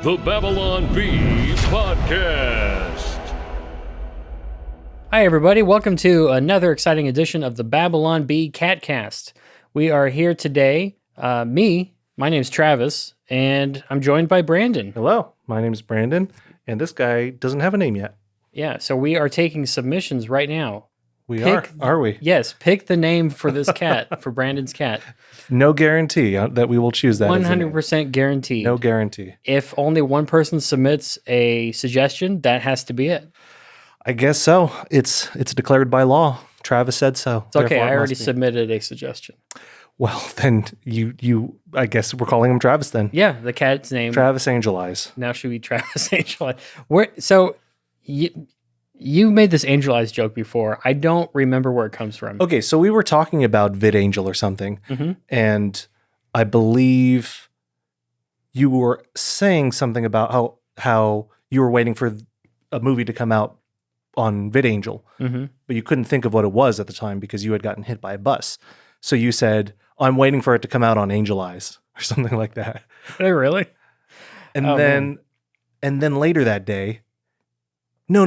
The Babylon Bee Podcast. Hi, everybody. Welcome to another exciting edition of the Babylon Bee Catcast. We are here today. My name's Travis, and I'm joined by Brandon. Hello, my name is Brandon, and this guy doesn't have a name yet. Yeah, so we are taking submissions right now. Are we? Yes, pick the name for this cat, for Brandon's cat. No guarantee that we will choose that. 100% guaranteed. No guarantee. If only one person submits a suggestion, that has to be it. I guess so. It's declared by law. Travis said so. It's okay. I already submitted a suggestion. Well, then you I guess we're calling him Travis then. Yeah, the cat's name. Travis Angel Eyes. Now should be Travis Angel Eyes. So you made this Angel Eyes joke before. I don't remember where it comes from. Okay, so we were talking about VidAngel or something, and I believe you were saying something about how you were waiting for a movie to come out on VidAngel, but you couldn't think of what it was at the time because you had gotten hit by a bus. So you said, I'm waiting for it to come out on Angel Eyes or something like that. Oh, really? And then later that day, no.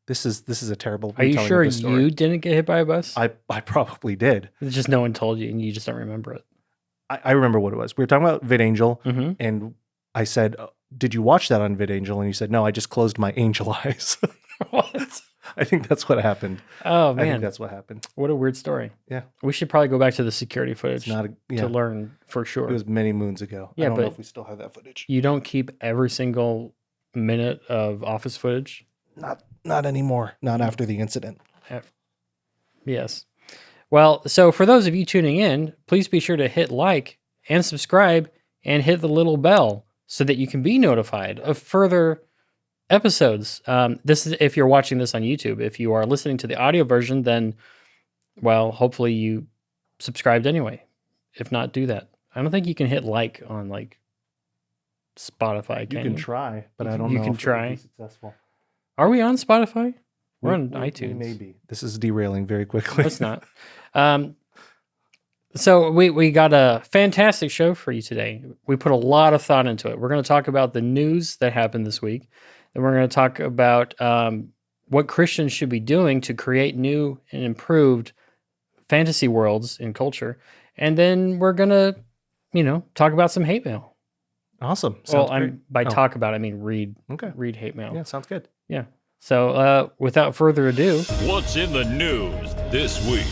This is a terrible. Are you sure you didn't get hit by a bus? I probably did. It's just no one told you and you just don't remember it. I remember what it was. We were talking about VidAngel, and I said, did you watch that on VidAngel? And you said, no, I just closed my angel eyes. What? I think that's what happened. Oh, man. I think that's what happened. What a weird story. Yeah. We should probably go back to the security footage to learn for sure. It was many moons ago. Yeah, I don't know if we still have that footage. You don't keep every single minute of office footage? Not anymore. Not after the incident. Yes. Well, so for those of you tuning in, please be sure to hit like and subscribe and hit the little bell so that you can be notified of further episodes. This is if you're watching this on YouTube. If you are listening to the audio version, then, well, hopefully you subscribed anyway. If not, do that. I don't think you can hit like on like Spotify. You can try, but I don't know if try. it'll be successful. Are we on Spotify? We're on iTunes. Maybe. This is derailing very quickly. No, it's not. So we got a fantastic show for you today. We put a lot of thought into it. We're going to talk about the news that happened this week. Then we're going to talk about what Christians should be doing to create new and improved fantasy worlds in culture. And then we're going to, talk about some hate mail. Awesome. Talk about, I mean read. Okay. Read hate mail. Yeah, sounds good. Yeah. So without further ado. What's in the news this week?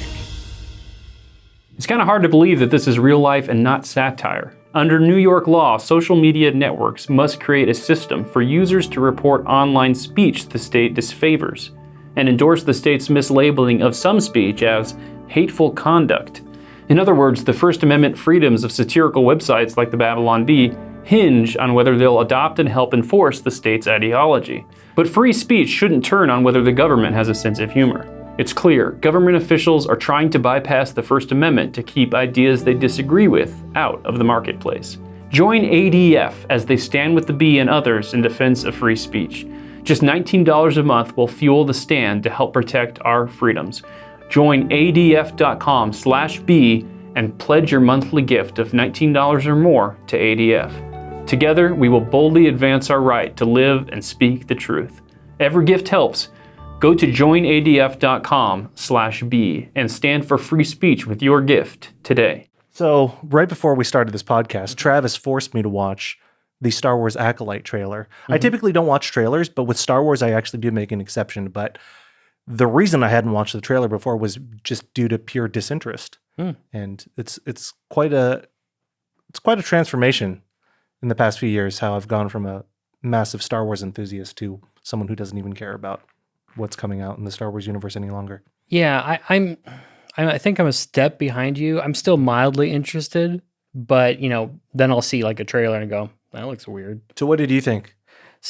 It's kind of hard to believe that this is real life and not satire. Under New York law, social media networks must create a system for users to report online speech the state disfavors and endorse the state's mislabeling of some speech as hateful conduct. In other words, the First Amendment freedoms of satirical websites like the Babylon Bee hinge on whether they'll adopt and help enforce the state's ideology. But free speech shouldn't turn on whether the government has a sense of humor. It's clear government officials are trying to bypass the First Amendment to keep ideas they disagree with out of the marketplace. Join ADF as they stand with the Bee and others in defense of free speech. Just $19 a month will fuel the stand to help protect our freedoms. Join adf.com/bee and pledge your monthly gift of $19 or more to ADF. Together, we will boldly advance our right to live and speak the truth. Every gift helps. Go to joinadf.com/bee and stand for free speech with your gift today. So, right before we started this podcast, Travis forced me to watch the Star Wars Acolyte trailer. I typically don't watch trailers, but with Star Wars, I actually do make an exception. But the reason I hadn't watched the trailer before was just due to pure disinterest. And it's quite a transformation in the past few years, how I've gone from a massive Star Wars enthusiast to someone who doesn't even care about what's coming out in the Star Wars universe any longer. Yeah, I think I'm a step behind you. I'm still mildly interested, but then I'll see like a trailer and go, that looks weird. So what did you think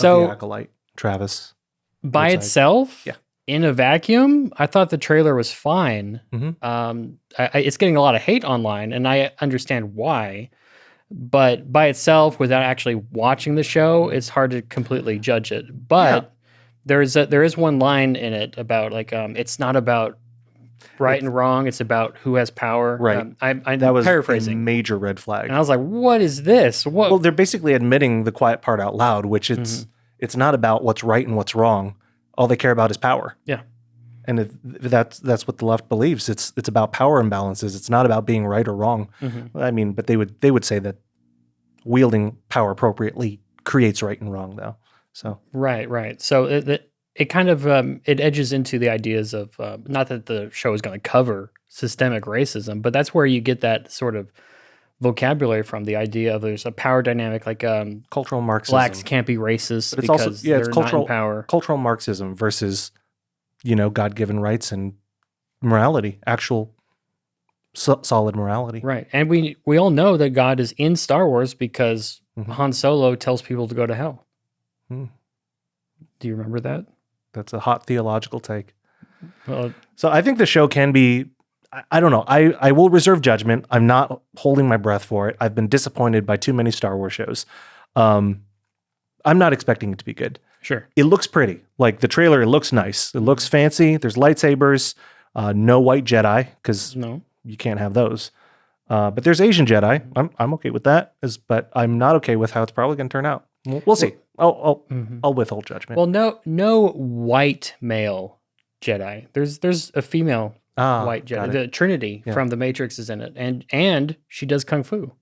of the Acolyte, Travis? By itself? Yeah. In a vacuum, I thought the trailer was fine. It's getting a lot of hate online, and I understand why. But by itself, without actually watching the show, it's hard to completely judge it. But there is one line in it about like it's not about right and wrong. It's about who has power. Right. I'm That was a paraphrasing. major red flag. And I was like, what is this? What? Well, they're basically admitting the quiet part out loud, which it's not about what's right and what's wrong. All they care about is power. Yeah. And if that's what the left believes. It's about power imbalances. It's not about being right or wrong. I mean, but they would say that wielding power appropriately creates right and wrong, though. So Right. So it kind of it edges into the ideas of not that the show is going to cover systemic racism, but that's where you get that sort of vocabulary from, the idea of there's a power dynamic, like cultural Marxism. blacks can't be racist But it's because also it's they're cultural not in power. Cultural Marxism versus God-given rights and morality, actual solid morality. Right. And we all know that God is in Star Wars because Han Solo tells people to go to hell. Hmm. Do you remember that? That's a hot theological take. Well, So I think the show can be, I don't know. I will reserve judgment. I'm not holding my breath for it. I've been disappointed by too many Star Wars shows. I'm not expecting it to be good. sure. It looks pretty. Like the trailer, it looks nice. It looks fancy. There's lightsabers, no white Jedi, because No. you can't have those. But there's Asian Jedi. I'm okay with that. But I'm not okay with how it's probably going to turn out. We'll see. I'll withhold judgment. Well, no white male Jedi. There's a female white got Jedi. it. The Trinity from The Matrix is in it, and she does kung fu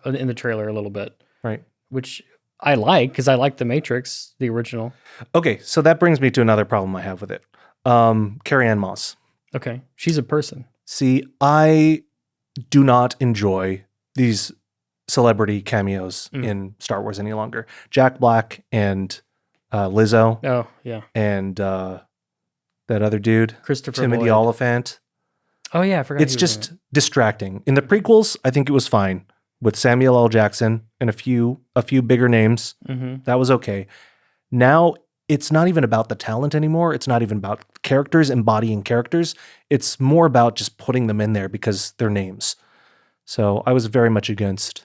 in the trailer a little bit, Right. which I like because I like The Matrix, the original. Okay, so that brings me to another problem I have with it. Carrie Ann Moss. Okay, she's a person. See, I do not enjoy these celebrity cameos in Star Wars any longer. Jack Black and Lizzo Oh yeah, and that other dude, Christopher Timothy Lloyd. Oliphant. Oh yeah, I forgot. It's he was in just distracting. In the prequels, I think it was fine with Samuel L. Jackson and a few bigger names. it. That was okay. Now it's not even about the talent anymore. It's not even about characters embodying characters. It's more about just putting them in there because they're names. So I was very much against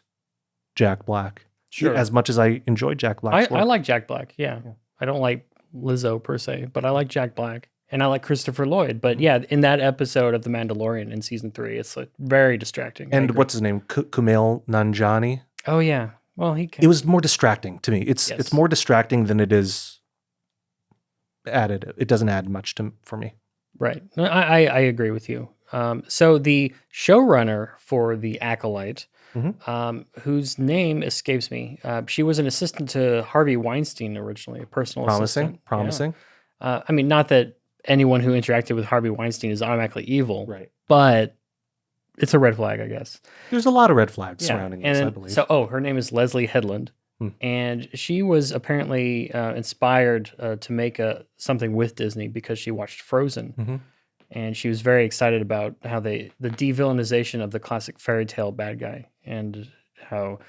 Jack Black. Sure. As much as I enjoyed Jack Black's I work. like Jack Black. Yeah, I don't like Lizzo per se, but I like Jack Black. And I like Christopher Lloyd. But yeah, in that episode of The Mandalorian in season 3, it's like very distracting. I And agree. what's his name? Kumail Nanjiani. Oh yeah. Well, he can. It was more distracting to me. It's Yes. more distracting than it is added. It doesn't add much for me. Right. No, I agree with you. So the showrunner for The Acolyte, whose name escapes me, she was an assistant to Harvey Weinstein originally, a personal assistant. Promising. Yeah. I mean, not that anyone who interacted with Harvey Weinstein is automatically evil, Right. but it's a red flag, I guess. There's a lot of red flags Yeah. surrounding and this, I then- believe. So, her name is Leslie Headland, and she was apparently inspired to make something with Disney because she watched Frozen, and she was very excited about how the de-villainization of the classic fairy tale bad guy and how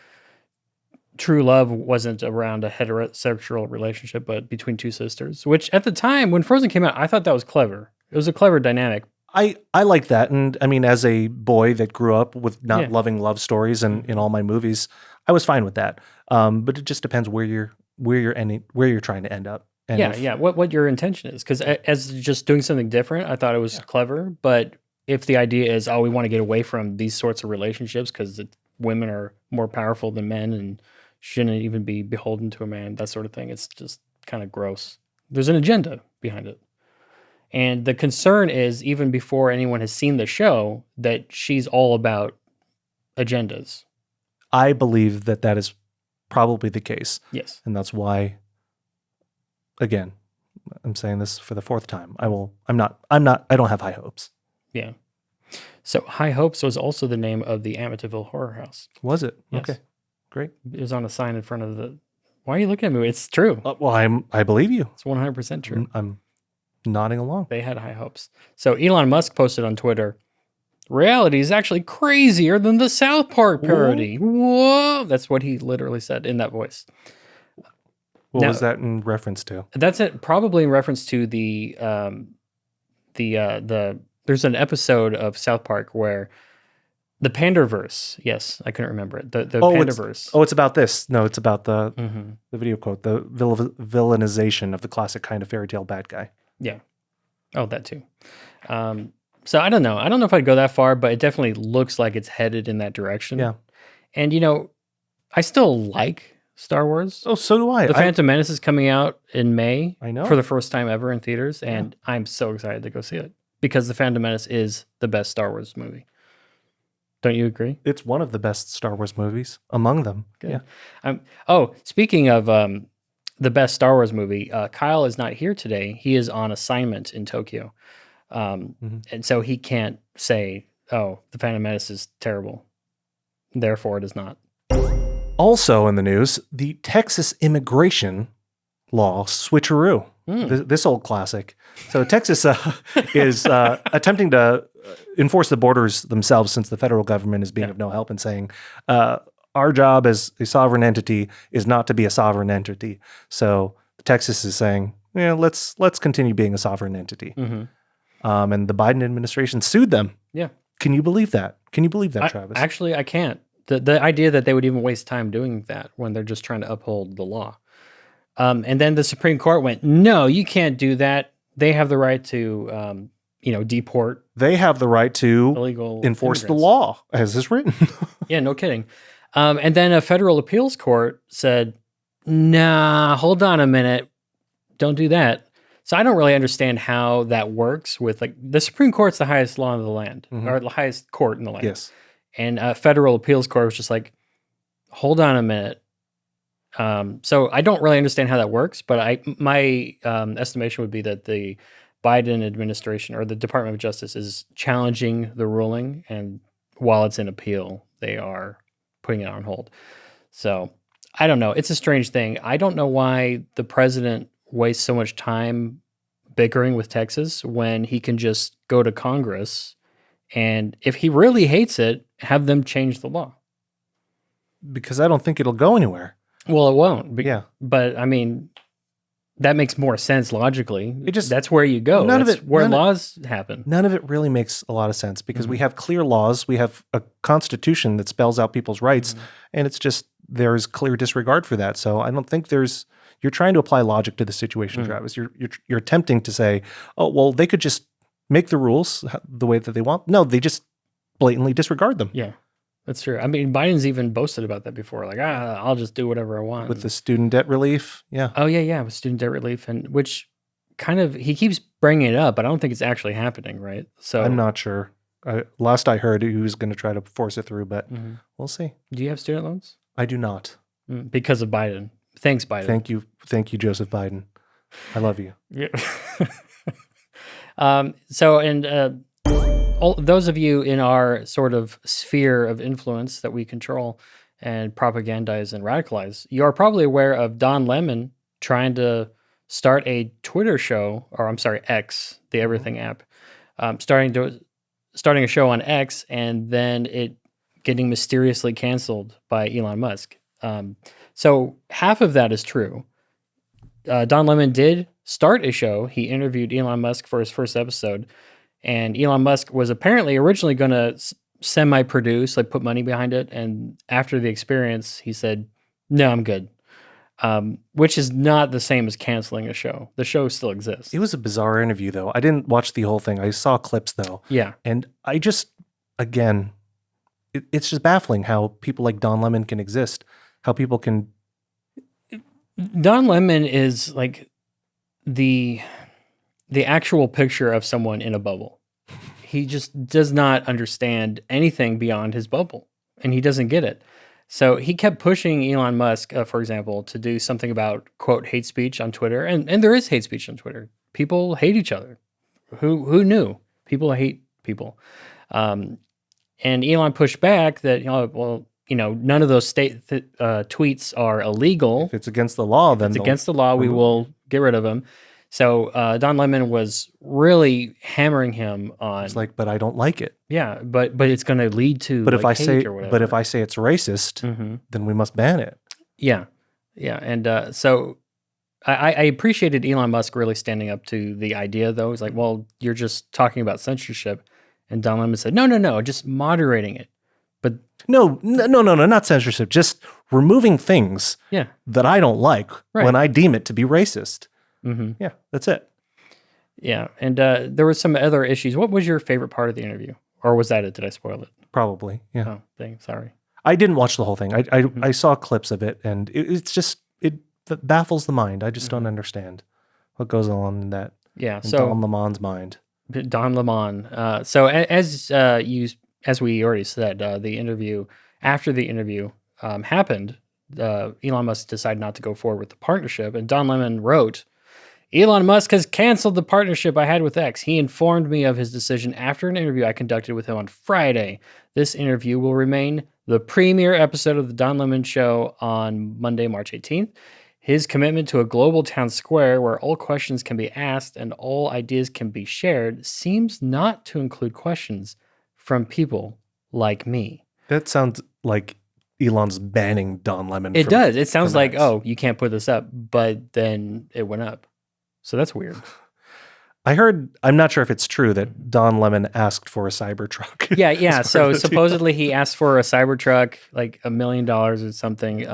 true love wasn't around a heterosexual relationship, but between two sisters. Which at the time when Frozen came out, I thought that was clever. It was a clever dynamic. I like that. And I mean, as a boy that grew up with not Yeah. loving love stories and in all my movies, I was fine with that. But it just depends where you're trying to end up. And Yeah. What your intention is, because as just doing something different, I thought it was clever. But if the idea is, we want to get away from these sorts of relationships because women are more powerful than men and shouldn't even be beholden to a man, that sort of thing, it's just kind of gross. There's an agenda behind it. And the concern is, even before anyone has seen the show, that she's all about agendas. I believe that is probably the case. Yes. And that's why, again, I'm saying this for the fourth time. I don't have high hopes. Yeah. So High Hopes was also the name of the Amityville Horror House. Was it? Yes. Okay. Great. It was on a sign in front of the... Why are you looking at me? It's true. Well, I believe you. It's 100% true. I'm nodding along. They had high hopes. So Elon Musk posted on Twitter, reality is actually crazier than the South Park parody. Whoa. That's what he literally said in that voice. What Now- was that in reference to? That's it. Probably in reference to the there's an episode of South Park where the Panderverse. Yes, I couldn't remember it. The Panderverse. It's about this. No, it's about the Mhm. the video quote, the villainization of the classic kind of fairy tale bad guy. Yeah. Oh, that too. So I don't know. I don't know if I'd go that far, but it definitely looks like it's headed in that direction. Yeah. And I still like Star Wars. Oh, so do I. The Phantom Menace is coming out in May. I know. For the first time ever in theaters, and I'm so excited to go see it because The Phantom Menace is the best Star Wars movie. Don't you agree? It's one of the best Star Wars movies among them. Good. Yeah. Speaking of the best Star Wars movie, Kyle is not here today. He is on assignment in Tokyo. And so he can't say, oh, The Phantom Menace is terrible. Therefore, it is not. Also in the news, the Texas immigration law switcheroo. This old classic. So Texas is attempting to enforce the borders themselves since the federal government is being of no help and saying, our job as a sovereign entity is not to be a sovereign entity. So Texas is saying, let's continue being a sovereign entity. And the Biden administration sued them. Yeah. Can you believe that? Can you believe that, Travis? Actually, I can't. The idea that they would even waste time doing that when they're just trying to uphold the law. And then the Supreme Court went, no, you can't do that. They have the right to, deport. They have the right to illegal enforce the immigrants. law as is written. Yeah, no kidding. And then a federal appeals court said, nah, hold on a minute. Don't do that. So I don't really understand how that works with the Supreme Court's the highest law in the land, or the highest court in the land. Yes. And a federal appeals court was just like, hold on a minute. So I don't really understand how that works, but my estimation would be that the Biden administration or the Department of Justice is challenging the ruling, and while it's in appeal, they are putting it on hold. So I don't know. It's a strange thing. I don't know why the president wastes so much time bickering with Texas when he can just go to Congress and if he really hates it, have them change the law. Because I don't think it'll go anywhere. Well, it won't. Yeah. But I mean, that makes more sense logically. That's where you go. That's where laws happen. None of it really makes a lot of sense because we have clear laws. We have a constitution that spells out people's rights, and it's just there's clear disregard for that. So I don't think you're trying to apply logic to the situation, Travis. You're attempting to say, oh, well, they could just make the rules the way that they want. No, they just blatantly disregard them. Yeah. That's true. I mean, Biden's even boasted about that before. Like, I'll just do whatever I want. With the student debt relief. Yeah. Oh, yeah. With student debt relief. And which kind of, he keeps bringing it up, but I don't think it's actually happening, right? So I'm not sure. Last I heard, he was going to try to force it through, but we'll see. Do you have student loans? I do not. Because of Biden. Thanks, Biden. Thank you, Joseph Biden. I love you. Yeah. All those of you in our sort of sphere of influence that we control and propagandize and radicalize, you are probably aware of Don Lemon trying to start a Twitter show, or I'm sorry, X, the everything app, starting a show on X, and then it getting mysteriously canceled by Elon Musk. So half of that is true. Don Lemon did start a show. He interviewed Elon Musk for his first episode. And Elon Musk was apparently originally going to semi-produce, like put money behind it. And after the experience, he said, no, I'm good. Which is not the same as canceling a show. The show still exists. It was a bizarre interview, though. I didn't watch the whole thing. I saw clips, though. Yeah. And I just, again, it's just baffling how people like Don Lemon can exist. How people can... Don Lemon is like the actual picture of someone in a bubble. He just does not understand anything beyond his bubble, and he doesn't get it. So he kept pushing Elon Musk, for example, to do something about, quote, hate speech on Twitter. And there is hate speech on Twitter. People hate each other. Who knew? People hate people. And Elon pushed back that, none of those tweets are illegal. If it's against the law, then... If it's against the law, we will get rid of them. So Don Lemon was really hammering him on. It's like, but I don't like it. Yeah, but it's going to lead to. But if I say it's racist, then we must ban it. Yeah, and so I appreciated Elon Musk really standing up to the idea, though. He's like, well, you're just talking about censorship, and Don Lemon said, no, just moderating it. But no, not censorship, just removing things that I don't like when I deem it to be racist. Mm-hmm. Yeah, that's it. Yeah, and there were some other issues. What was your favorite part of the interview, or was that it? Did I spoil it? Probably, yeah. Oh, dang, sorry. I didn't watch the whole thing. I saw clips of it, and it's just it baffles the mind. I just don't understand what goes on in that. Yeah, In so Don Lemon's mind. Don Lemon. So as we already said, the interview after the interview happened, Elon Musk decided not to go forward with the partnership, and Don Lemon wrote, Elon Musk has canceled the partnership I had with X. He informed me of his decision after an interview I conducted with him on Friday. This interview will remain the premiere episode of the Don Lemon Show on Monday, March 18th. His commitment to a global town square where all questions can be asked and all ideas can be shared seems not to include questions from people like me. That sounds like Elon's banning Don Lemon. It does. It sounds like, X. oh, you can't put this up, but then it went up. So that's weird. I heard, I'm not sure if it's true, that Don Lemon asked for a Cybertruck. Yeah. So supposedly he asked for a Cybertruck, like $1 million or something,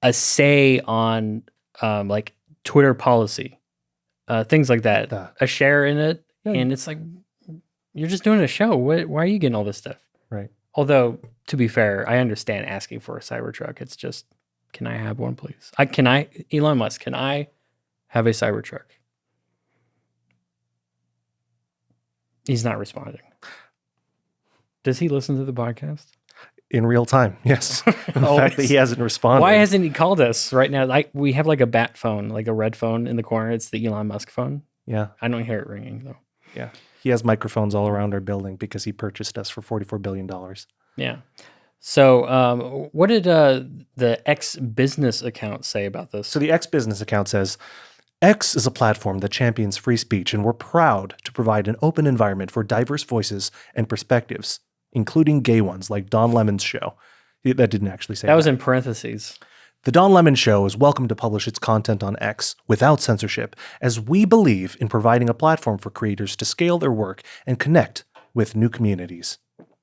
a say on like Twitter policy, things like that, a share in it. Yeah. And it's like, you're just doing a show. Why are you getting all this stuff? Right. Although, to be fair, I understand asking for a Cybertruck. It's just, can I have one, please? Elon Musk, can I have a Cybertruck? He's not responding. Does he listen to the podcast? In real time, yes. The fact that he hasn't responded. Why hasn't he called us right now? We have like a bat phone, like a red phone in the corner. It's the Elon Musk phone. Yeah. I don't hear it ringing though. Yeah. He has microphones all around our building because he purchased us for $44 billion. Yeah. So what did the X business account say about this? So the X business account says, X is a platform that champions free speech, and we're proud to provide an open environment for diverse voices and perspectives, including gay ones like Don Lemon's show. That didn't actually say that. That was in parentheses. The Don Lemon Show is welcome to publish its content on X without censorship, as we believe in providing a platform for creators to scale their work and connect with new communities.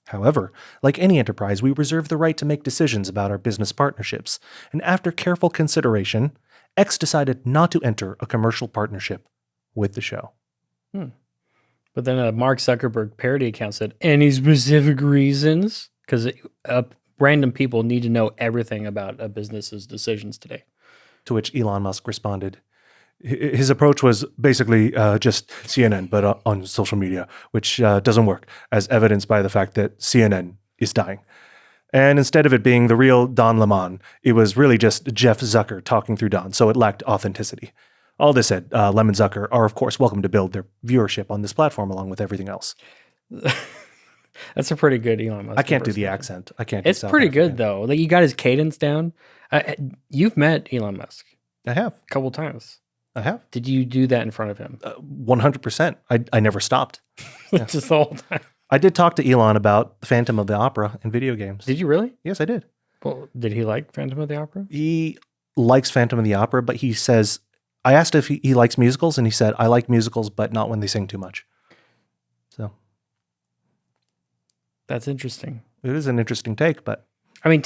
However, like any enterprise, we reserve the right to make decisions about our business partnerships, and after careful consideration, X decided not to enter a commercial partnership with the show. But then a Mark Zuckerberg parody account said, any specific reasons? Because random people need to know everything about a business's decisions today. To which Elon Musk responded. His approach was basically just CNN, but on social media, which doesn't work, as evidenced by the fact that CNN is dying. And instead of it being the real Don Lemon, it was really just Jeff Zucker talking through Don, so it lacked authenticity. All this said, Lemon Zucker are, of course, welcome to build their viewership on this platform along with everything else. That's a pretty good Elon Musk. I can't do the accent. I can't. It's pretty good, though. Like, you got his cadence down. You've met Elon Musk. I have. A couple times. I have. Did you do that in front of him? 100%. I never stopped. Yeah. Just the whole time. I did talk to Elon about the Phantom of the Opera and video games. Did you really? Yes, I did. Well, did he like Phantom of the Opera? He likes Phantom of the Opera, but he says, I asked if he likes musicals, and he said, I like musicals, but not when they sing too much. So. That's interesting. It is an interesting take, but. I mean,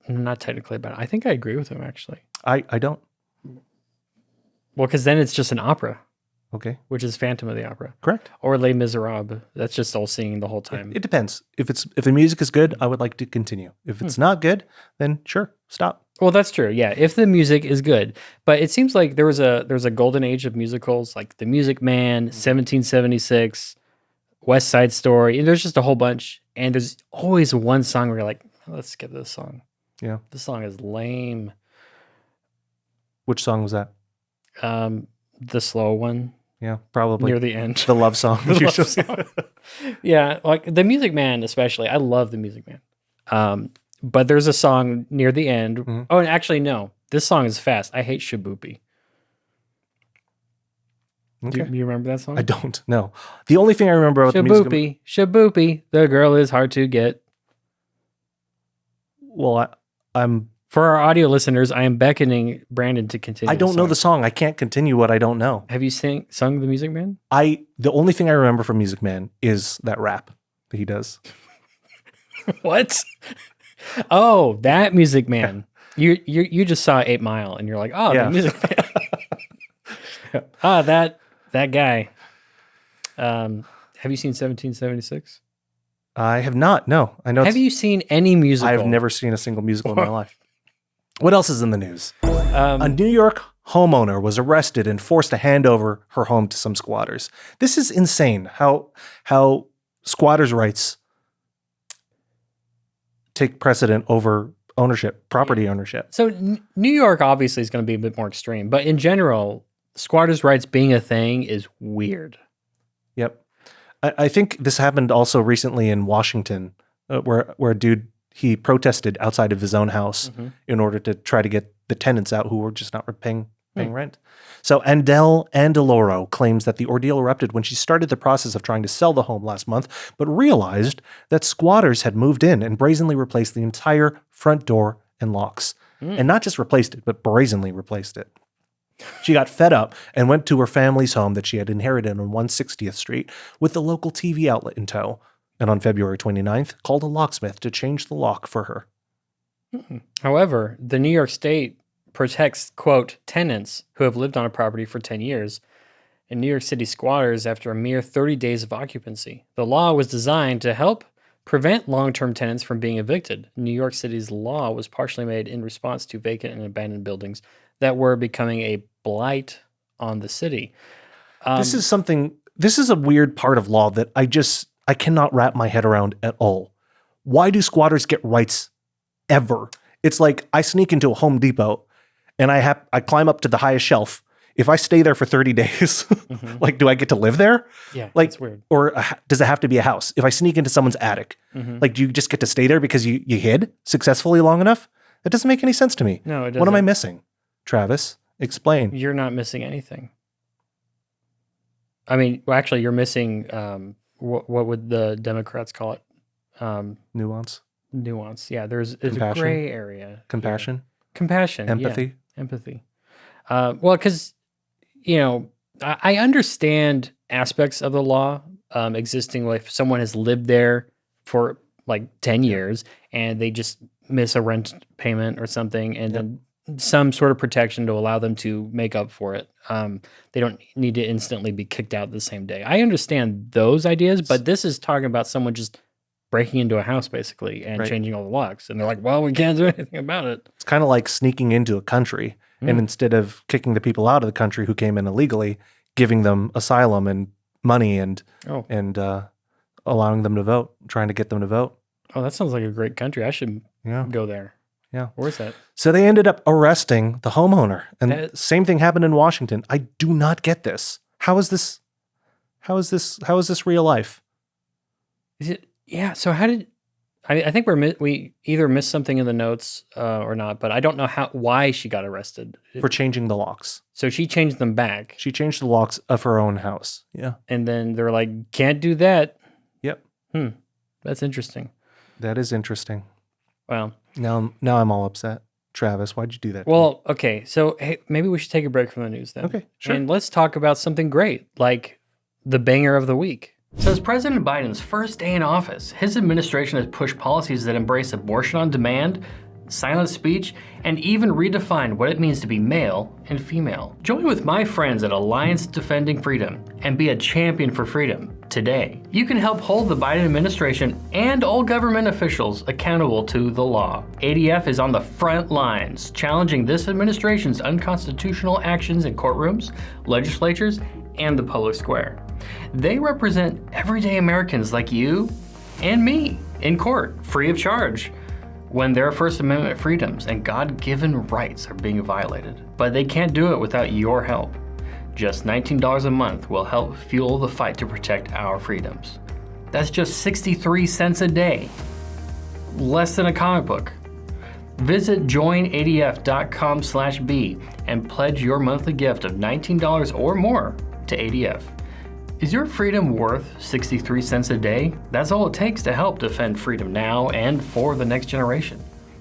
not technically, but I think I agree with him, actually. I don't. Well, because then it's just an opera. Okay. Which is Phantom of the Opera. Correct. Or Les Miserables. That's just all singing the whole time. It depends. If the music is good, I would like to continue. If it's not good, then sure, stop. Well, that's true. Yeah, if the music is good. But it seems like there's a golden age of musicals, like The Music Man, 1776, West Side Story. And there's just a whole bunch. And there's always one song where you're like, oh, let's skip this song. Yeah. This song is lame. Which song was that? The slow one. Yeah, probably. Near the end. The love song. The love song. Yeah, like The Music Man especially. I love The Music Man. But there's a song near the end. Mm-hmm. Oh, and actually, no. This song is fast. I hate Shaboopy. Okay. Do you remember that song? I don't, no. The only thing I remember about the music... Shaboopy, the girl is hard to get. Well, I'm... For our audio listeners, I am beckoning Brandon to continue. I don't know the song. I can't continue what I don't know. Have you sung The Music Man? The only thing I remember from Music Man is that rap that he does. What? Oh, that Music Man. You just saw 8 Mile and you're like, oh, yeah. The Music Man. That guy. Have you seen 1776? I have not. No, I know. Have you seen any musical? I've never seen a single musical in my life. What else is in the news? A Um, New York homeowner was arrested and forced to hand over her home to some squatters. This is insane. How squatters' rights take precedent over ownership, property ownership. so New York obviously is going to be a bit more extreme, but in general, squatters' rights being a thing is weird. Yep. I think this happened also recently in Washington, where a dude, he protested outside of his own house in order to try to get the tenants out who were just not paying rent. So Andel Andeloro claims that the ordeal erupted when she started the process of trying to sell the home last month, but realized that squatters had moved in and brazenly replaced the entire front door and locks. And not just replaced it, but brazenly replaced it. She got fed up and went to her family's home that she had inherited on 160th Street with the local TV outlet in tow. And on February 29th, called a locksmith to change the lock for her. However, the New York State protects, quote, tenants who have lived on a property for 10 years and New York City squatters after a mere 30 days of occupancy. The law was designed to help prevent long-term tenants from being evicted. New York City's law was partially made in response to vacant and abandoned buildings that were becoming a blight on the city. This is a weird part of law that I cannot wrap my head around at all. Why do squatters get rights ever? It's like I sneak into a Home Depot and I climb up to the highest shelf. If I stay there for 30 days, like, do I get to live there? Yeah, like, that's weird. Or does it have to be a house? If I sneak into someone's attic, like, do you just get to stay there because you hid successfully long enough? That doesn't make any sense to me. No, it doesn't. What am I missing? Travis, explain. You're not missing anything. I mean, well, actually, you're missing, what would the Democrats call it? Nuance, Nuance. Yeah, there's a Compassion? gray area. compassion, here. Compassion. yeah. empathy. Empathy. Well, because, I understand aspects of the law existing. Like if someone has lived there for like 10 years and they just miss a rent payment or something, and then some sort of protection to allow them to make up for it. They don't need to instantly be kicked out the same day. I understand those ideas, but this is talking about someone just breaking into a house basically and changing all the locks. And they're like, well, we can't do anything about it. It's kind of like sneaking into a country and instead of kicking the people out of the country who came in illegally, giving them asylum and money and allowing them to vote, trying to get them to vote. Oh, that sounds like a great country. I should Yeah. go there. Yeah. Where's that? So they ended up arresting the homeowner, and same thing happened in Washington. I do not get this. How is this real life? Is it? Yeah. So how did I think we either missed something in the notes or not, but I don't know why she got arrested For changing the locks. So she changed them back, She changed the locks of her own house. Yeah. and then they're like, "Can't do that." Yep. That's interesting. That is interesting. Well, Now I'm all upset. Travis, why'd you do that? to me? well, okay. So hey, maybe we should take a break from the news then. Okay, sure. And let's talk about something great, like the banger of the week. So as President Biden's first day in office, his administration has pushed policies that embrace abortion on demand, silent speech, and even redefine what it means to be male and female. Join with my friends at Alliance Defending Freedom and be a champion for freedom today. You can help hold the Biden administration and all government officials accountable to the law. ADF is on the front lines, challenging this administration's unconstitutional actions in courtrooms, legislatures, and the public square. They represent everyday Americans like you and me in court, free of charge, when their First Amendment freedoms and God-given rights are being violated. But they can't do it without your help. Just $19 a month will help fuel the fight to protect our freedoms. That's just 63 cents a day. Less than a comic book. Visit joinadf.com/B and pledge your monthly gift of $19 or more to ADF. Is your freedom worth 63 cents a day? That's all it takes to help defend freedom now and for the next generation.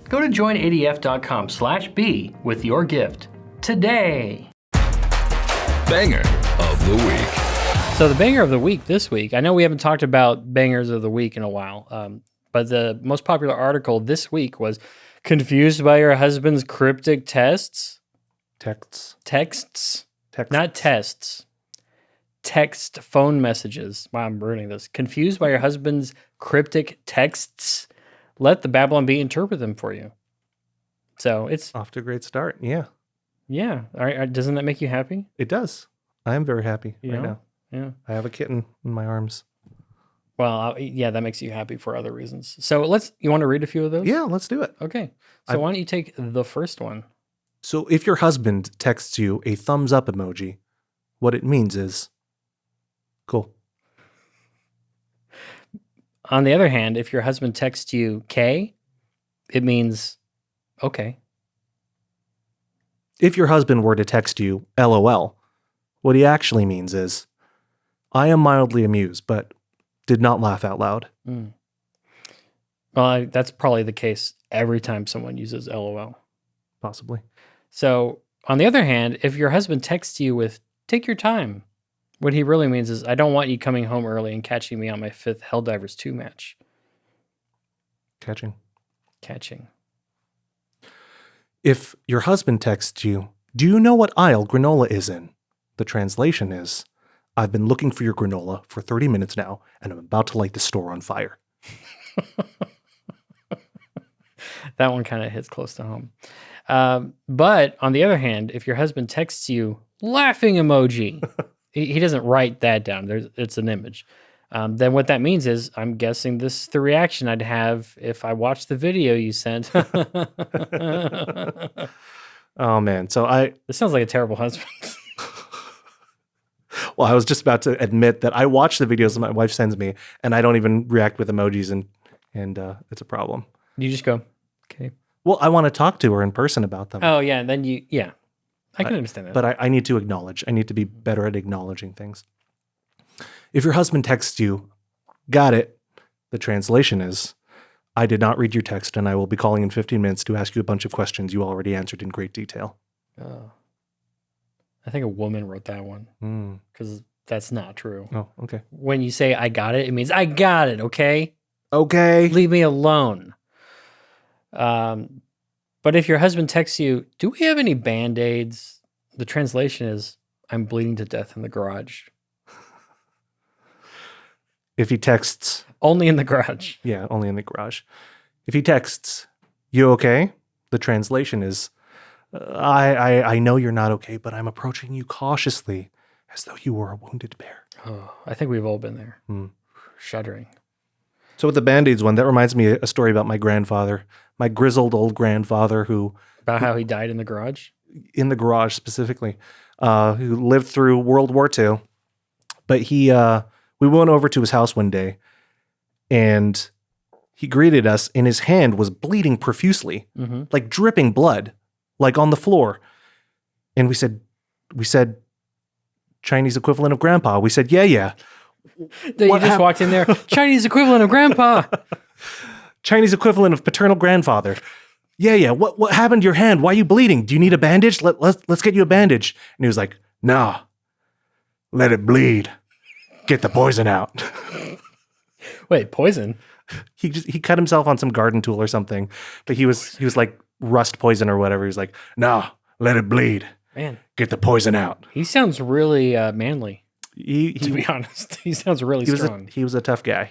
Go to joinadf.com/B with your gift today. Banger of the week. So the banger of the week this week, I know we haven't talked about bangers of the week in a while, but the most popular article this week was confused by your husband's cryptic texts? Texts. Texts? Texts. Not tests. text phone messages. Wow, I'm ruining this. Confused by your husband's cryptic texts? Let the Babylon Bee interpret them for you. So it's Off to a great start. Yeah, yeah. All right, doesn't that make you happy? it does. I am very happy right now. Yeah. I have a kitten in my arms. Well, yeah, that makes you happy for other reasons. So you want to read a few of those? Yeah, let's do it. Okay. So why don't you take the first one? So if your husband texts you a thumbs up emoji, what it means is cool. On the other hand, if your husband texts you K, it means okay. If your husband were to text you LOL, what he actually means is I am mildly amused, but did not laugh out loud. Mm. Well, that's probably the case every time someone uses LOL. Possibly. So, on the other hand, if your husband texts you with take your time, what he really means is I don't want you coming home early and catching me on my 5th Helldivers 2 match. Catching. If your husband texts you, do you know what aisle granola is in? The translation is, I've been looking for your granola for 30 minutes now, and I'm about to light the store on fire. That one kind of hits close to home. But on the other hand, if your husband texts you laughing emoji, he doesn't write that down. It's an image. Then what that means is, I'm guessing this is the reaction I'd have if I watched the video you sent. Oh man, so This sounds like a terrible husband. I was just about to admit that I watch the videos that my wife sends me, and I don't even react with emojis, and it's a problem. You just go, okay. Well, I want to talk to her in person about them. Oh yeah, and then I can understand that. But I need to acknowledge. I need to be better at acknowledging things. If your husband texts you, got it, the translation is, I did not read your text, and I will be calling in 15 minutes to ask you a bunch of questions you already answered in great detail. Oh. I think a woman wrote that one because that's not true. Oh, okay. When you say I got it, it means I got it, okay? Okay. Leave me alone. But if your husband texts you, do we have any Band-Aids? The translation is, I'm bleeding to death in the garage. If he texts... Only in the garage. Yeah, only in the garage. If he texts, you okay? The translation is, I know you're not okay, but I'm approaching you cautiously as though you were a wounded bear. Oh, I think we've all been there. Shuddering. So with the Band-Aids one, that reminds me of a story about my grandfather, my grizzled old grandfather About how he died in the garage? In the garage specifically, who lived through World War II. But we went over to his house one day, and he greeted us, and his hand was bleeding profusely, like dripping blood, like on the floor. And we said, Chinese equivalent of grandpa. We said, yeah. Then you just walked in there, Chinese equivalent of grandpa. Chinese equivalent of paternal grandfather. Yeah. What happened to your hand? Why are you bleeding? Do you need a bandage? Let's get you a bandage. And he was like, nah, let it bleed. Get the poison out. Wait, poison? He cut himself on some garden tool or something, but he was like rust poison or whatever. He was like, nah, let it bleed. Man, get the poison out. He sounds really manly. To be honest, he sounds really strong. He was a tough guy.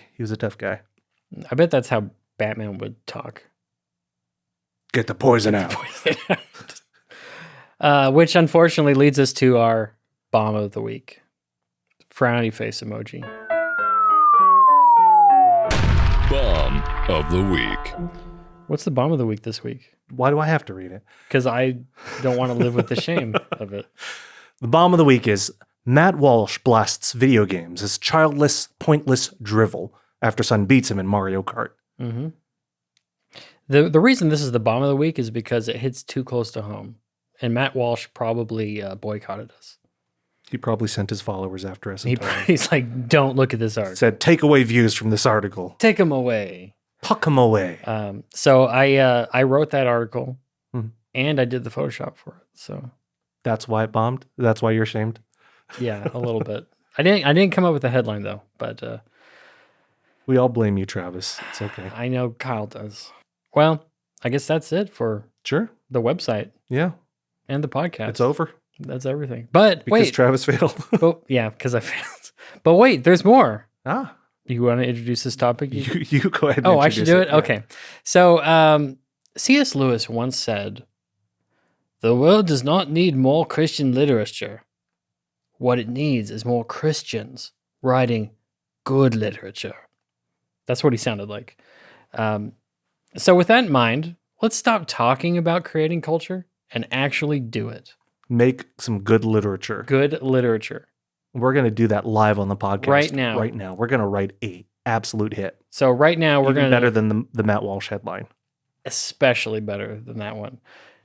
I bet that's how Batman would talk. Get the poison out. Which unfortunately leads us to our bomb of the week. Frowny face emoji. Bomb of the week. What's the bomb of the week this week? Why do I have to read it? Because I don't want to live with the shame of it. The bomb of the week is Matt Walsh blasts video games as childless, pointless drivel after son beats him in Mario Kart. Mm-hmm. The reason this is the bomb of the week is because it hits too close to home. And Matt Walsh probably boycotted us. He probably sent his followers after us. He's like, don't look at this article. Said, take away views from this article. Take them away. Puck them away. So I wrote that article and I did the Photoshop for it. So that's why it bombed? That's why you're ashamed? Yeah, a little bit. I didn't come up with the headline though, but we all blame you, Travis. It's okay. I know Kyle does. Well, I guess that's it for the website. Yeah. And the podcast. It's over. That's everything. But Because wait, Travis failed. yeah, because I failed. But wait, there's more. Ah, You want to introduce this topic? you go ahead. And Oh, I should do it? yeah. Okay. So, C.S. Lewis once said, "The world does not need more Christian literature. What it needs is more Christians writing good literature." That's what he sounded like. So with that in mind, let's stop talking about creating culture and actually do it. Make some good literature. Good literature. We're going to do that live on the podcast Right now. Right now, we're going to write a absolute hit. So right now we're Even going to better than the Matt Walsh headline. especially better than that one.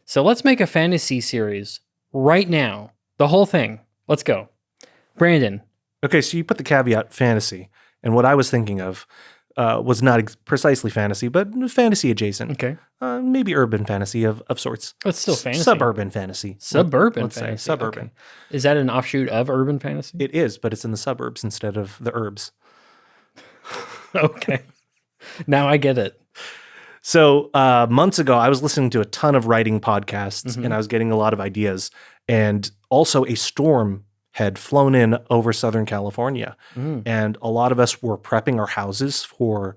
So let's make a fantasy series right now. The whole thing. Let's go. Brandon. Okay, so you put the caveat fantasy, and what I was thinking of was not precisely fantasy, but fantasy adjacent. Okay. Maybe urban fantasy of sorts. Oh, it's still fantasy. Suburban fantasy. Suburban Let's fantasy. say suburban. Okay. Is that an offshoot of urban fantasy? It is, but it's in the suburbs instead of the herbs. Okay. Now I get it. So months ago, I was listening to a ton of writing podcasts, Mm-hmm. and I was getting a lot of ideas. And also a storm had flown in over Southern California. Mm. And a lot of us were prepping our houses for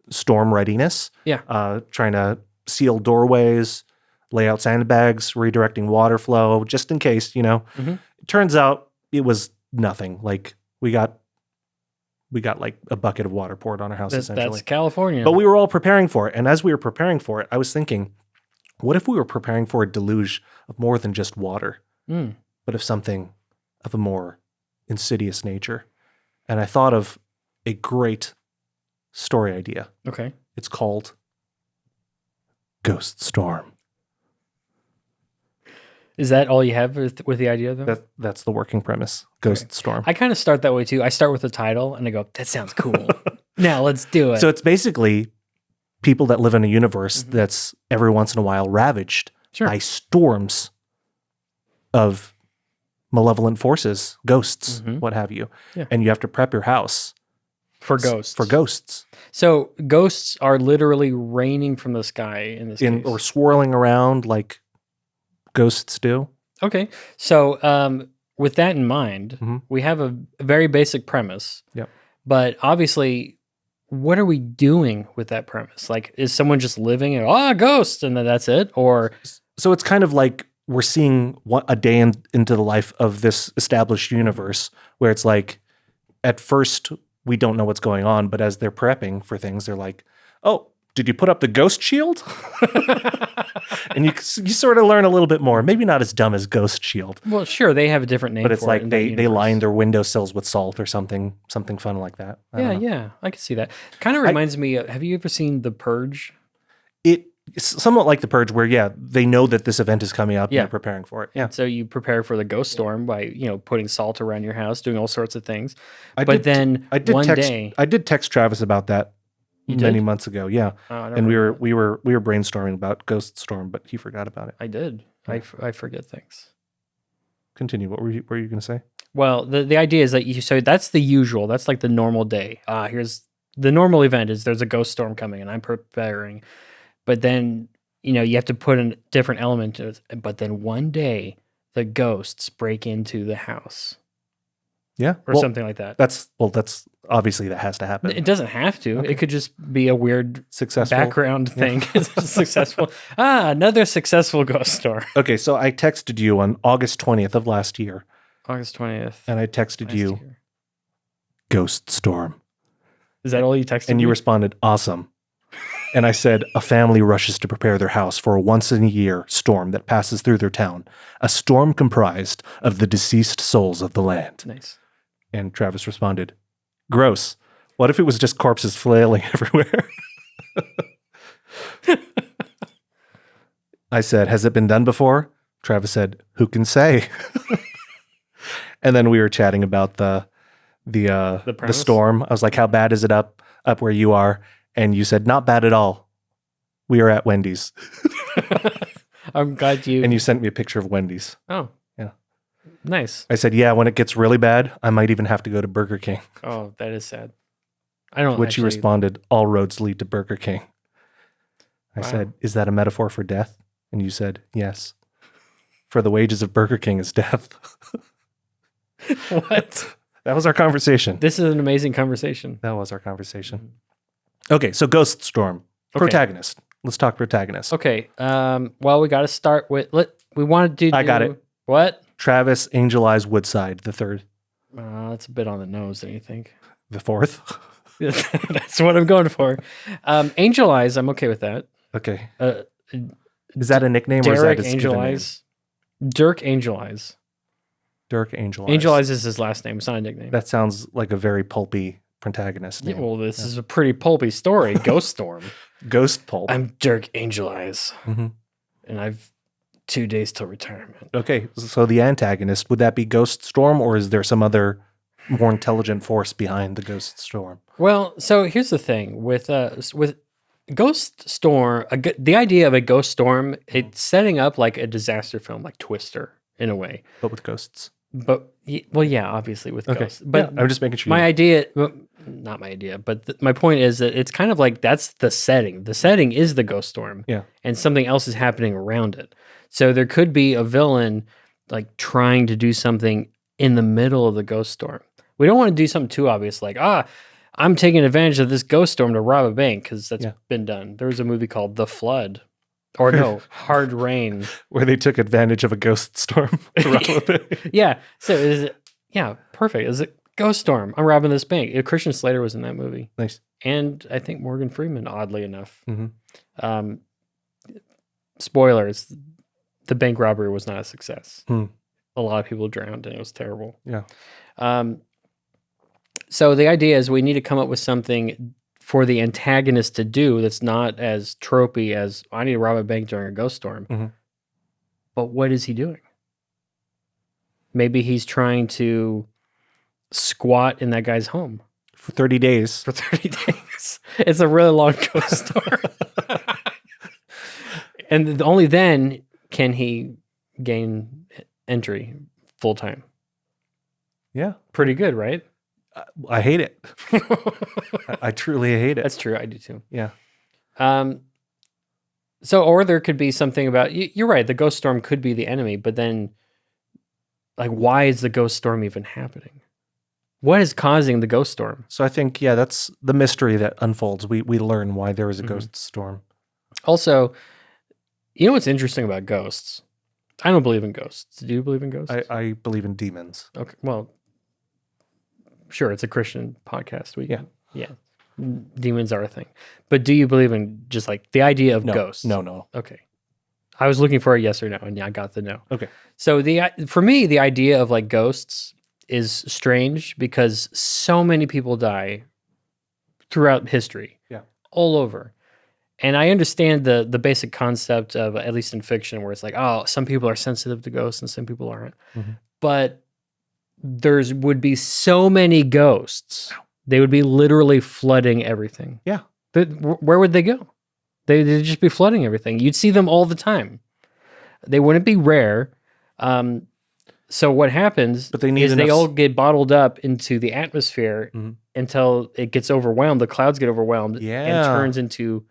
storm readiness. Yeah. Trying to seal doorways, lay out sandbags, redirecting water flow, just in case, Mhm. It turns out it was nothing. Like we got like a bucket of water poured on our house, essentially. That's California. But we were all preparing for it. And as we were preparing for it, I was thinking, what if we were preparing for a deluge of more than just water, Mm. but of something of a more insidious nature? And I thought of a great story idea. Okay. It's called Ghost Storm. Is that all you have with the idea, though? That's the working premise. Ghost Storm. I kind of start that way, too. I start with the title, and I go, that sounds cool. Now let's do it. So it's basically people that live in a universe that's every once in a while ravaged Sure. by storms of malevolent forces, ghosts, what have you. Yeah. And you have to prep your house For ghosts. For ghosts. So ghosts are literally raining from the sky in this case. Or swirling around like ghosts do. Okay. So with that in mind, Mhm. we have a very basic premise. Yep. But obviously, what are we doing with that premise? Like, is someone just living and, ghost, and then that's it? Or So it's kind of like we're seeing a day into the life of this established universe where it's like, at first, we don't know what's going on, but as they're prepping for things, they're like, oh, did you put up the ghost shield? And you sort of learn a little bit more. Maybe not as dumb as ghost shield, well, sure, they have a different name. but it's for it like in that they universe. line their windowsills with salt or something fun like that. I don't know. Yeah, I can see that. Kind of reminds me of, have you ever seen The Purge? It's somewhat like The Purge, where they know that this event is coming up and Yeah. they're preparing for it. Yeah, So you prepare for the ghost storm by, putting salt around your house, doing all sorts of things. I But did- then I did one text. day, I did text Travis about that You many did? months ago. Yeah, I don't and we remember. were brainstorming about Ghost Storm, but he forgot about it. I did. I forget things. Continue. What were you going to say? Well, the idea is that so that's the usual. That's like the normal day. Here's the normal event is there's a ghost storm coming and I'm preparing. But then, you have to put a different element to it. But then one day the ghosts break into the house Yeah, or something like that. That's obviously that has to happen. It doesn't have to. Okay. It could just be a weird Successful background thing. It's successful. Another successful ghost storm. Okay, so I texted you on August 20th of last year, August 20th. and I texted Last you year. Ghost Storm, Is that all you texted and you me? responded awesome. And I said, a family rushes to prepare their house for a once-in-a-year storm that passes through their town, a storm comprised of the deceased souls of the land. Nice. And Travis responded, gross. What if it was just corpses flailing everywhere? I said, has it been done before? Travis said, who can say? And then we were chatting about the premise? storm. I was like, how bad is it up where you are? And you said, not bad at all. We are at Wendy's. I'm glad you. And you sent me a picture of Wendy's. Oh. Yeah. Nice. I said, yeah, when it gets really bad, I might even have to go to Burger King. Oh, that is sad. I don't. Which you actually- responded, all roads lead to Burger King. I Wow. said, is that a metaphor for death? And you said, yes. For the wages of Burger King is death. What? That was our conversation. This is an amazing conversation. That was our conversation. Okay, so Ghost Storm. Protagonist. Let's talk protagonist. Okay. Well, we got to start with. We wanted to. I got it. What? Travis Angel Eyes Woodside, the third. That's a bit on the nose, don't you think? The fourth. That's what I'm going for. Angel Eyes, I'm okay with that. Okay. Is that a nickname or is Derek that his Angel given name? Eyes. Dirk Angel Eyes. Dirk Angel Eyes. Angel Eyes is his last name. It's not a nickname. That sounds like a very pulpy protagonist Yeah, name. well, this is a pretty pulpy story. Ghost Storm. Ghost pulp. I'm Dirk Angel Eyes, Mhm. and I've 2 days till retirement. Okay, so the antagonist, would that be Ghost Storm or is there some other more intelligent force behind the Ghost Storm? Well, so here's the thing with Ghost Storm. The idea of a ghost storm, it's setting up like a disaster film, like Twister, in a way. But with ghosts. But well, yeah, obviously with Okay. ghosts. But Yeah, I'm just making sure. my idea, well, not my idea, but my point is that it's kind of like that's the setting. The setting is the ghost storm. Yeah. And something else is happening around it. So there could be a villain like trying to do something in the middle of the ghost storm. We don't want to do something too obvious, like, I'm taking advantage of this ghost storm to rob a bank, because that's been done. There was a movie called The Flood. Or no, Hard Rain. Where they took advantage of a ghost storm to rob a bank. Yeah. So perfect. Is it Ghost Storm? I'm robbing this bank. Christian Slater was in that movie. Nice. And I think Morgan Freeman, oddly enough. Mhm. Spoilers, the bank robbery was not a success. Hmm. A lot of people drowned and it was terrible. Yeah. So the idea is we need to come up with something for the antagonist to do that's not as tropey as I need to rob a bank during a ghost storm. Mhm. But what is he doing? Maybe he's trying to squat in that guy's home For 30 days. for 30 days. It's a really long ghost storm. And only then can he gain entry full time. Yeah. Pretty good, right? I hate it. I truly hate it. That's true. I do too. Yeah. So, or there could be something about you're right. The ghost storm could be the enemy, but then, like, why is the ghost storm even happening? What is causing the ghost storm? So I think, that's the mystery that unfolds. We learn why there is a Mhm. ghost storm. Also, you know what's interesting about ghosts? I don't believe in ghosts. Do you believe in ghosts? I believe in demons. Okay. Well, sure. It's a Christian podcast. Yeah. Demons are a thing. But do you believe in just like the idea of No, ghosts? No. Okay. I was looking for a yes or no, and I got the no. Okay. So for me, the idea of like ghosts is strange because so many people die throughout history. Yeah. All over. And I understand the basic concept of, at least in fiction, where it's like, oh, some people are sensitive to ghosts and some people aren't. Mhm. But would be so many ghosts. They would be literally flooding everything. Yeah. Where would they go? They'd just be flooding everything. You'd see them all the time. They wouldn't be rare. So what happens But they need is they enough all get bottled up into the atmosphere Mhm. until it gets overwhelmed. The clouds get overwhelmed and Yeah. turns into,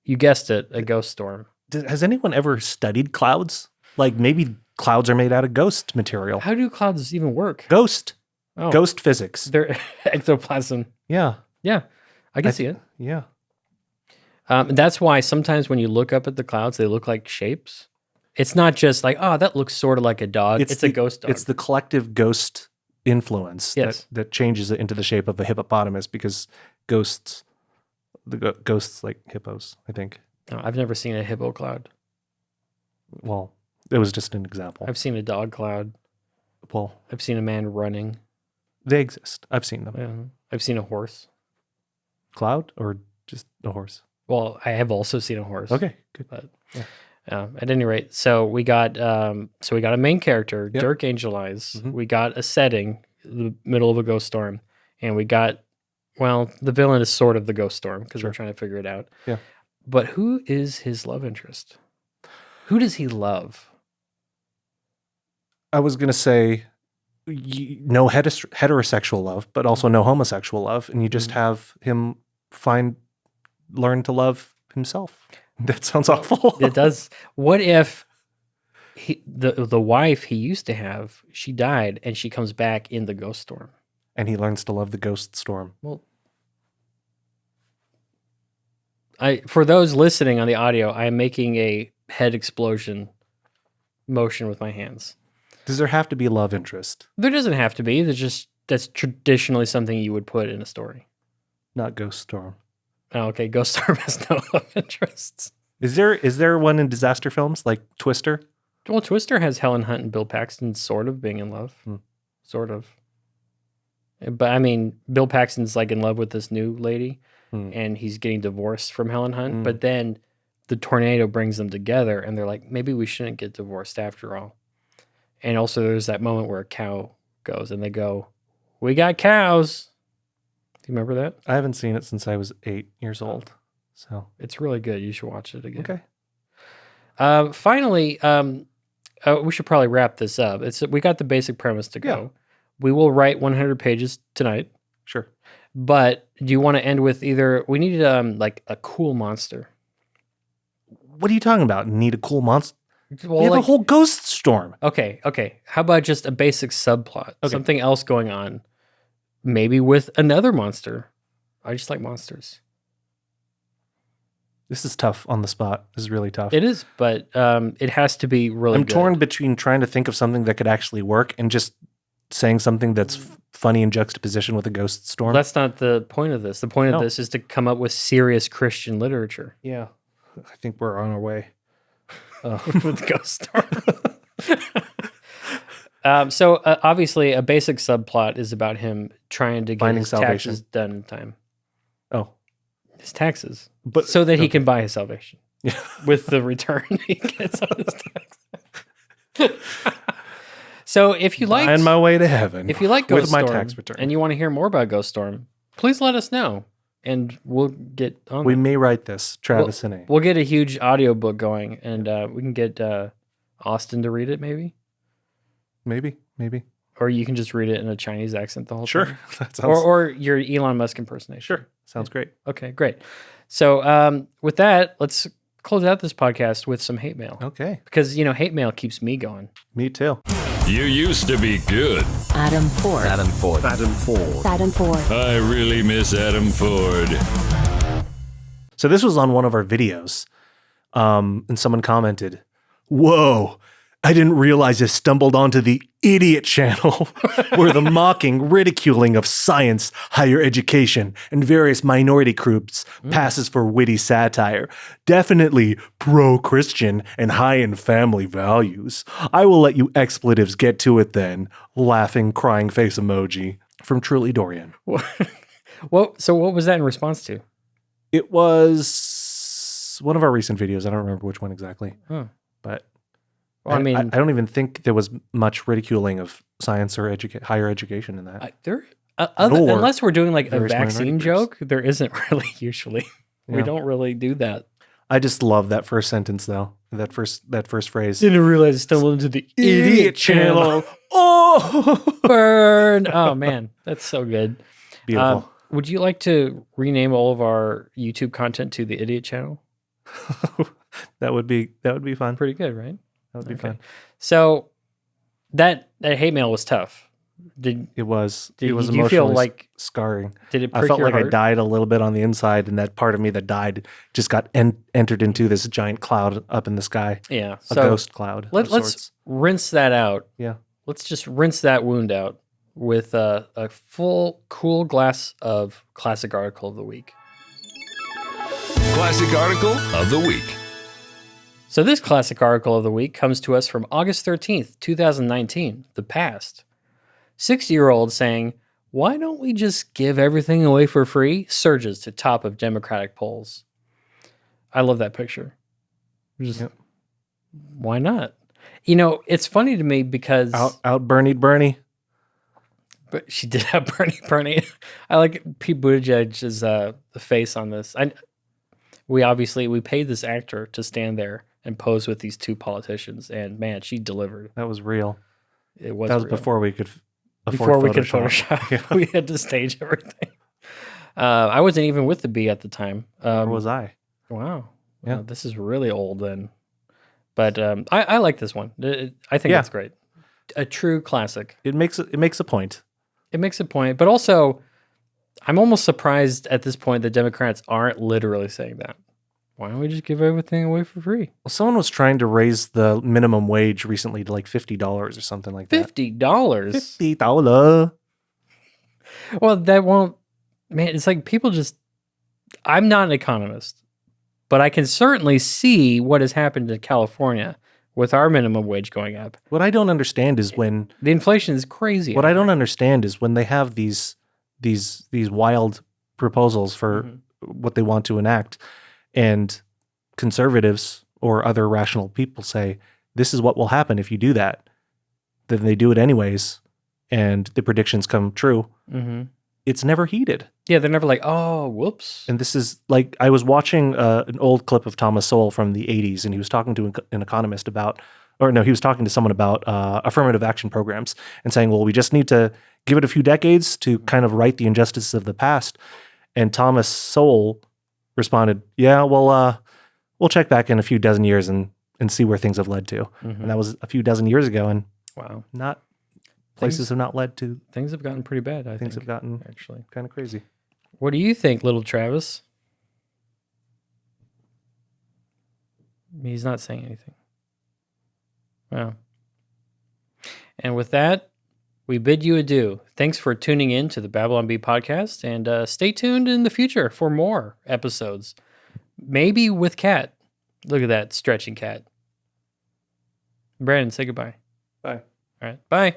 you guessed it, a ghost storm. Has anyone ever studied clouds? Like maybe clouds are made out of ghost material. How do clouds even work? Ghost. Oh, Ghost physics. they're ectoplasm. Yeah. Yeah, I can see it. Yeah. That's why sometimes when you look up at the clouds, they look like shapes. It's not just like, oh, that looks sort of like a dog. It's a ghost dog. It's the collective ghost influence Yes. that changes it into the shape of a hippopotamus because ghosts, ghosts like hippos, I think. No, I've never seen a hippo cloud. Well, it was just an example. I've seen a dog cloud. Well, I've seen a man running. they exist. I've seen them. Yeah. I've seen a horse. Cloud or just a horse? Well, I have also seen a horse. Okay, good. But Yeah. at any rate, so we got a main character, Yep. Dirk Angel Eyes. Mhm. We got a setting, the middle of a ghost storm, and we got, well, the villain is sort of the ghost storm because we're trying to figure it out. Yeah. But who is his love interest? Who does he love? I was going to say no heterosexual love, but also no homosexual love. And you just have him learn to love himself. That sounds awful. It does. What if the wife he used to have, she died, and she comes back in the ghost storm. And he learns to love the ghost storm. Well, for those listening on the audio, I am making a head explosion motion with my hands. Does there have to be a love interest? There doesn't have to be. That's traditionally something you would put in a story. Not ghost storm. Oh, okay, ghost storm has no love interests. Is there one in disaster films like Twister? Well, Twister has Helen Hunt and Bill Paxton sort of being in love. Sort of. But I mean, Bill Paxton's like in love with this new lady, and he's getting divorced from Helen Hunt. But then the tornado brings them together, and they're like, maybe we shouldn't get divorced after all. And also, there's that moment where a cow goes, and they go, "We got cows." Do you remember that? I haven't seen it since I was 8 years old. So It's really good. You should watch it again. okay. Finally, we should probably wrap this up. We got the basic premise to go. Yeah. We will write 100 pages tonight. Sure. But do you want to end with we need like a cool monster? What are you talking about? Need a cool monster? Well, We have a whole ghost storm. Okay. How about just a basic subplot? Okay. Something else going on. Maybe with another monster. I just like monsters. This is tough on the spot. This is really tough. It is, but it has to be really I'm good. torn between trying to think of something that could actually work and just saying something that's funny in juxtaposition with a ghost storm. That's not the point of this. The point of No. this is to come up with serious Christian literature. Yeah. I think we're on our way. With Ghost Storm. So obviously a basic subplot is about him trying to get Finding his salvation. taxes done in time. Oh. His taxes. But So that he can buy his salvation. Yeah. With the return he gets on his taxes. So if you like on my way to heaven. if you like Ghost with my Storm tax return. and you want to hear more about Ghost Storm, please let us know. And we'll get on We that. may write this, Travis and A. We'll get a huge audiobook going, and we can get Austin to read it, maybe. Maybe. Or you can just read it in a Chinese accent the whole Sure. time. That sounds Or your Elon Musk impersonation. sure. Sounds great. Okay, great. So with that, let's close out this podcast with some hate mail. Okay. Because, hate mail keeps me going. Me too. You used to be good. Adam Ford. I really miss Adam Ford. So this was on one of our videos, and someone commented, "Whoa, I didn't realize I stumbled onto the idiot channel where the mocking, ridiculing of science, higher education, and various minority groups passes for witty satire. Definitely pro-Christian and high in family values. I will let you expletives get to it then." Laughing, crying face emoji from Truly Dorian. So what was that in response to? It was one of our recent videos. I don't remember which one exactly, Huh. but Well, I mean, I don't even think there was much ridiculing of science or higher education in that. Nor unless we're doing like a various minority vaccine groups. joke, there isn't really usually. We Yeah. don't really do that. I just love that first sentence though. That first phrase. Didn't realize I stumbled into the idiot channel. Oh, Burn. Oh man, that's so good. beautiful. Would you like to rename all of our YouTube content to the idiot channel? that would be fun. Pretty good, right? That would be Okay. fun. So that hate mail was tough. Did It was. Did It was you feel emotionally like- scarring. it I prick felt your like I heart? died a little bit on the inside, and that part of me that died just got entered into this giant cloud up in the sky, Yeah. a So ghost cloud. let's of sorts. rinse that out. Yeah. Let's just rinse that wound out with a full cool glass of classic article of the week. Classic article of the week. So this classic article of the week comes to us from August 13th, 2019, the past. 60-year-old saying, "Why don't we just give everything away for free?" surges to top of Democratic polls. I love that picture. Just, Yep. Why not? It's funny to me because Out Bernie. but she did have Bernie. I like Pete Buttigieg's face on this. We paid this actor to stand there and pose with these two politicians, and man, she delivered. That was real. It was That was real. before we could Before we could Photoshop. Photoshop. We had to stage everything. I wasn't even with the bee at the time. Where was I? Wow. Yeah. This is really old then. But I like this one. I think Yeah. that's great. A true classic. It makes a point. It makes a point, but also I'm almost surprised at this point that Democrats aren't literally saying that. Why don't we just give everything away for free? Well, someone was trying to raise the minimum wage recently to like $50 or something like that. $50. $50. Well, that won't. Man, it's like people just. I'm not an economist, but I can certainly see what has happened in California with our minimum wage going up. What I don't understand is when The inflation is crazy. what I don't understand is when they have these wild proposals for what they want to enact, and conservatives or other rational people say this is what will happen if you do that. Then they do it anyways, and the predictions come true. Mm-hmm. It's never heeded. Yeah, they're never like, oh, whoops. And this is like, I was watching an old clip of Thomas Sowell from the 80s, and he was talking to an economist about, or no, he was talking to someone about affirmative action programs and saying, well, we just need to give it a few decades to kind of right the injustices of the past. And Thomas Sowell responded, yeah, well, we'll check back in a few dozen years and see where things have led to. And that was a few dozen years ago, and Wow. places have not led to, Things have gotten pretty bad, I think. things have gotten Actually. kind of crazy. What do you think, little Travis? He's not saying anything. Wow. And with that, we bid you adieu. Thanks for tuning in to the Babylon Bee podcast, and stay tuned in the future for more episodes. Maybe with Cat. Look at that stretching cat. Brandon, say goodbye. Bye. All right. Bye.